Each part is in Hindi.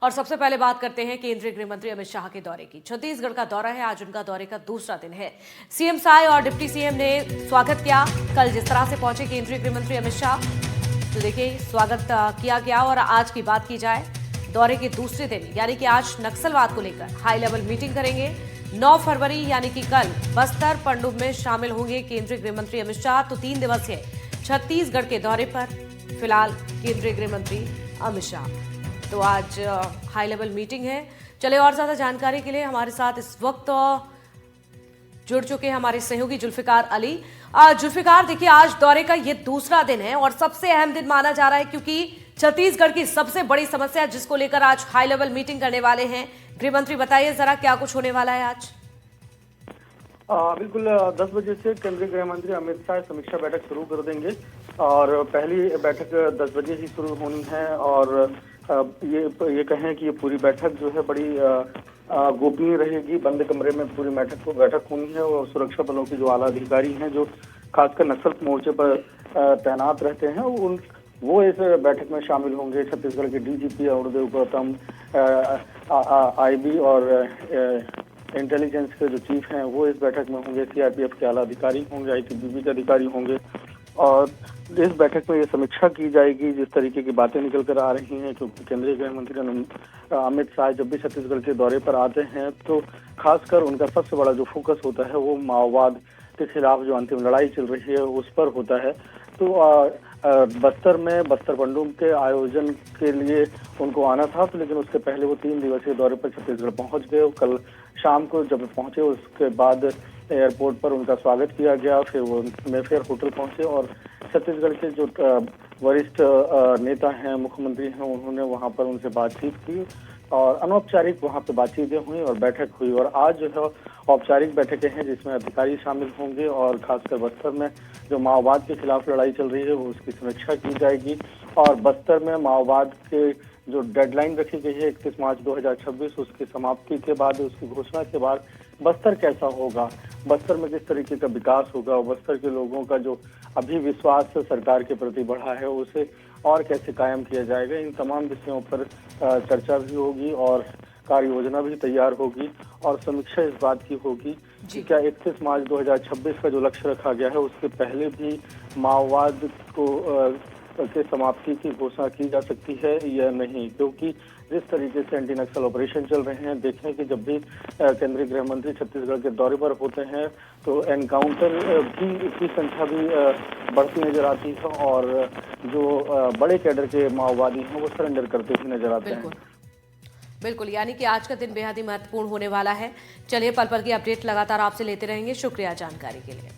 और सबसे पहले बात करते हैं केंद्रीय गृह मंत्री अमित शाह के दौरे की। छत्तीसगढ़ का दौरा है, आज उनका दौरे का दूसरा दिन है। सीएम साय और डिप्टी सीएम ने स्वागत किया। कल जिस तरह से पहुंचे केंद्रीय गृह मंत्री अमित शाह, तो देखिए स्वागत किया गया। और आज की बात की जाए, दौरे के दूसरे दिन यानी कि आज नक्सलवाद को लेकर हाई लेवल मीटिंग करेंगे। 9 फरवरी यानी कि कल बस्तर पनडुब्बी में शामिल होंगे केंद्रीय गृह मंत्री अमित शाह। तो 3 दिवसीय छत्तीसगढ़ के दौरे पर फिलहाल केंद्रीय गृह मंत्री अमित शाह। तो आज हाई लेवल मीटिंग है। चले और ज्यादा जानकारी के लिए हमारे साथ इस वक्त जुड़ चुके हैं हमारे सहयोगी जुल्फिकार अली। जुल्फिकार, देखिए आज दौरे का ये दूसरा दिन है और सबसे अहम दिन माना जा रहा है, क्योंकि छत्तीसगढ़ की सबसे बड़ी समस्या जिसको लेकर आज हाई लेवल मीटिंग करने वाले हैं गृह मंत्री, बताइए जरा क्या कुछ होने वाला है आज। बिल्कुल 10 बजे से केंद्रीय गृह मंत्री अमित शाह समीक्षा बैठक शुरू कर देंगे और पहली बैठक 10 बजे ही शुरू होनी है। और ये कहें कि ये पूरी बैठक जो है बड़ी गोपनीय रहेगी, बंद कमरे में पूरी बैठक होनी है। और सुरक्षा बलों के जो आला अधिकारी हैं, जो खासकर नक्सल मोर्चे पर तैनात रहते हैं, वो इस बैठक में शामिल होंगे। छत्तीसगढ़ के डीजीपी अरुणदेव गौतम, आईबी और इंटेलिजेंस के जो चीफ हैं वो इस बैठक में होंगे। सीआरपीएफ के आला अधिकारी होंगे, आईटीबीपी के अधिकारी होंगे। और इस बैठक में ये समीक्षा की जाएगी जिस तरीके की बातें निकल कर आ रही हैं, क्योंकि केंद्रीय गृह मंत्री अमित शाह जब भी छत्तीसगढ़ के दौरे पर आते हैं तो खासकर उनका सबसे बड़ा जो फोकस होता है वो माओवाद के खिलाफ जो अंतिम लड़ाई चल रही है उस पर होता है। तो बस्तर में बस्तर पनडुब्बी के आयोजन के लिए उनको आना था, तो लेकिन उसके पहले वो 3 दिवसीय दौरे पर छत्तीसगढ़ पहुंच गए। कल शाम को जब पहुंचे उसके बाद एयरपोर्ट पर उनका स्वागत किया गया। फिर वो मेफेयर होटल पहुंचे और छत्तीसगढ़ के जो वरिष्ठ नेता हैं, मुख्यमंत्री हैं, उन्होंने वहां पर उनसे बातचीत की और अनौपचारिक वहां पे बातचीतें हुई और बैठक हुई। और आज जो है औपचारिक बैठकें हैं जिसमें अधिकारी शामिल होंगे और खासकर बस्तर में जो माओवाद के खिलाफ लड़ाई चल रही है वो उसकी समीक्षा की जाएगी। और बस्तर में माओवाद के जो डेडलाइन रखी गई है 31 मार्च 2026, उसकी समाप्ति के बाद, उसकी घोषणा के बाद बस्तर कैसा होगा, बस्तर में किस तरीके का विकास होगा, बस्तर के लोगों का जो अभी विश्वास सरकार के प्रति बढ़ा है उसे और कैसे कायम किया जाएगा, इन तमाम विषयों पर चर्चा भी होगी और कार्य योजना भी तैयार होगी। और समीक्षा इस बात की होगी कि क्या 31 मार्च 2026 का जो लक्ष्य रखा गया है उसके पहले भी माओवाद को के समाप्ति की घोषणा की जा सकती है या नहीं, क्योंकि जिस तरीके से एंटी नक्सल ऑपरेशन चल रहे हैं, देखें कि जब भी केंद्रीय गृह मंत्री छत्तीसगढ़ के दौरे पर होते हैं तो एनकाउंटर की संख्या भी बढ़ती नजर आती है और जो बड़े कैडर के माओवादी हैं वो सरेंडर करते हुए नजर आते हैं। बिल्कुल, यानी कि आज का दिन बेहद ही महत्वपूर्ण होने वाला है। चलिए, पल पल की अपडेट लगातार आपसे लेते रहेंगे। शुक्रिया जानकारी के लिए।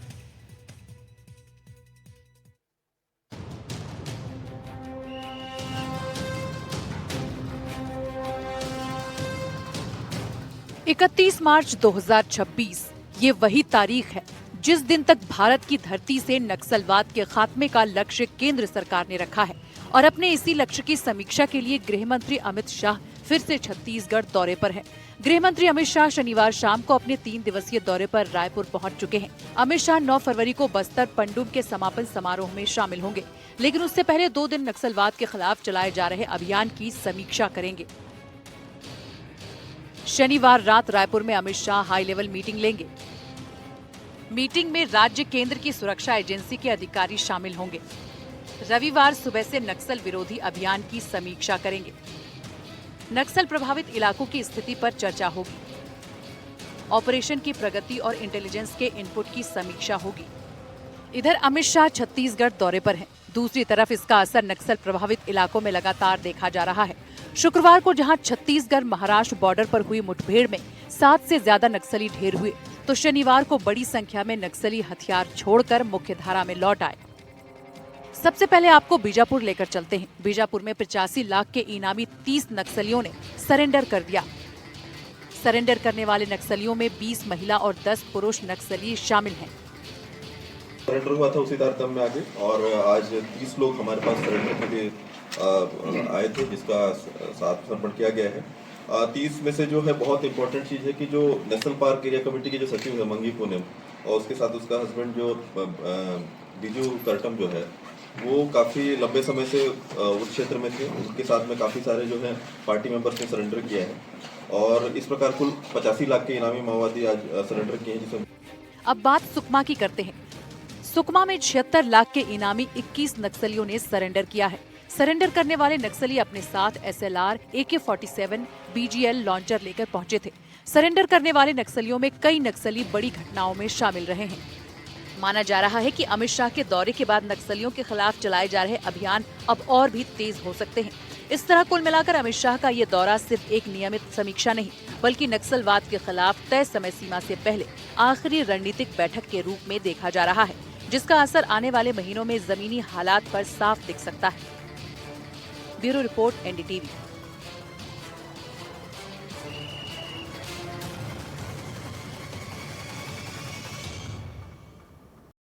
31 मार्च 2026 ये वही तारीख है जिस दिन तक भारत की धरती से नक्सलवाद के खात्मे का लक्ष्य केंद्र सरकार ने रखा है। और अपने इसी लक्ष्य की समीक्षा के लिए गृह मंत्री अमित शाह फिर से छत्तीसगढ़ दौरे पर हैं। गृह मंत्री अमित शाह शनिवार शाम को अपने 3 दिवसीय दौरे पर रायपुर पहुंच चुके हैं। अमित शाह 9 फरवरी को बस्तर पनडुब्बी के समापन समारोह में शामिल होंगे, लेकिन उससे पहले 2 दिन नक्सलवाद के खिलाफ चलाए जा रहे अभियान की समीक्षा करेंगे। शनिवार रात रायपुर में Amit Shah high level meeting लेंगे। मीटिंग में राज्य केंद्र की सुरक्षा एजेंसी के अधिकारी शामिल होंगे। रविवार सुबह से नक्सल विरोधी अभियान की समीक्षा करेंगे। नक्सल प्रभावित इलाकों की स्थिति पर चर्चा होगी। ऑपरेशन की प्रगति और इंटेलिजेंस के इनपुट की समीक्षा होगी। इधर अमित शाह छत्तीसगढ़ दौरे पर हैं। दूसरी तरफ इसका असर नक्सल प्रभावित इलाकों में लगातार देखा जा रहा है। शुक्रवार को जहां छत्तीसगढ़ महाराष्ट्र बॉर्डर पर हुई मुठभेड़ में 7 से ज्यादा नक्सली ढेर हुए, तो शनिवार को बड़ी संख्या में नक्सली हथियार छोड़कर मुख्यधारा में लौट आए। सबसे पहले आपको बीजापुर लेकर चलते हैं। बीजापुर में 85 लाख के इनामी 30 नक्सलियों ने सरेंडर कर दिया। सरेंडर करने वाले नक्सलियों में 20 महिला और 10 पुरुष नक्सली शामिल हैं। सरेंडर हुआ था उसी तारतम्य में आगे, और आज 30 लोग हमारे पास सरेंडर के लिए आए थे, जिसका साथ समर्पण किया गया है। 30 में से जो है बहुत इंपॉर्टेंट चीज़ है कि जो नेशनल पार्क एरिया कमेटी के जो सचिव है मंगी पूनम और उसके साथ उसका हस्बैंड जो बीजू करटम जो है, वो काफ़ी लंबे समय से उस क्षेत्र में थे। उनके साथ में काफ़ी सारे जो है पार्टी मेंबर्स ने सरेंडर किया है और इस प्रकार कुल 85 लाख के इनामी माओवादी आज सरेंडर किए हैं। जिसमें अब बात सुकमा की करते हैं। सुकमा में 76 लाख के इनामी 21 नक्सलियों ने सरेंडर किया है। सरेंडर करने वाले नक्सली अपने साथ SLR, AK-47, BGL लॉन्चर लेकर पहुंचे थे। सरेंडर करने वाले नक्सलियों में कई नक्सली बड़ी घटनाओं में शामिल रहे हैं। माना जा रहा है कि अमित शाह के दौरे के बाद नक्सलियों के खिलाफ चलाए जा रहे अभियान अब और भी तेज हो सकते हैं। इस तरह कुल मिलाकर अमित शाह का ये दौरा सिर्फ एक नियमित समीक्षा नहीं, बल्कि नक्सलवाद के खिलाफ तय समय सीमा से पहले आखिरी रणनीतिक बैठक के रूप में देखा जा रहा है, जिसका असर आने वाले महीनों में जमीनी हालात पर साफ दिख सकता है। Bureau report, NDTV।